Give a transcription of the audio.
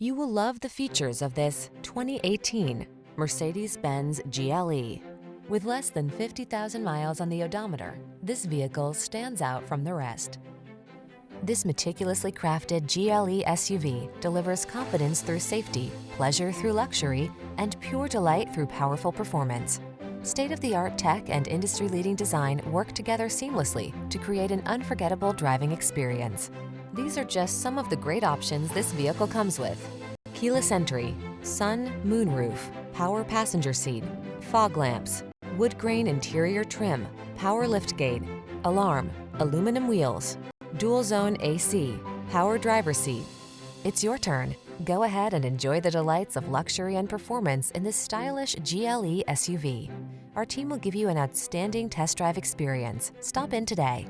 You will love the features of this 2018 Mercedes-Benz GLE. With less than 50,000 miles on the odometer, this vehicle stands out from the rest. This meticulously crafted GLE SUV delivers confidence through safety, pleasure through luxury, and pure delight through powerful performance. State-of-the-art tech and industry-leading design work together seamlessly to create an unforgettable driving experience. These are just some of the great options this vehicle comes with: keyless entry, sun, moonroof, power passenger seat, fog lamps, wood grain interior trim, power liftgate, alarm, aluminum wheels, dual zone AC, power driver seat. It's your turn. Go ahead and enjoy the delights of luxury and performance in this stylish GLE SUV. Our team will give you an outstanding test drive experience. Stop in today.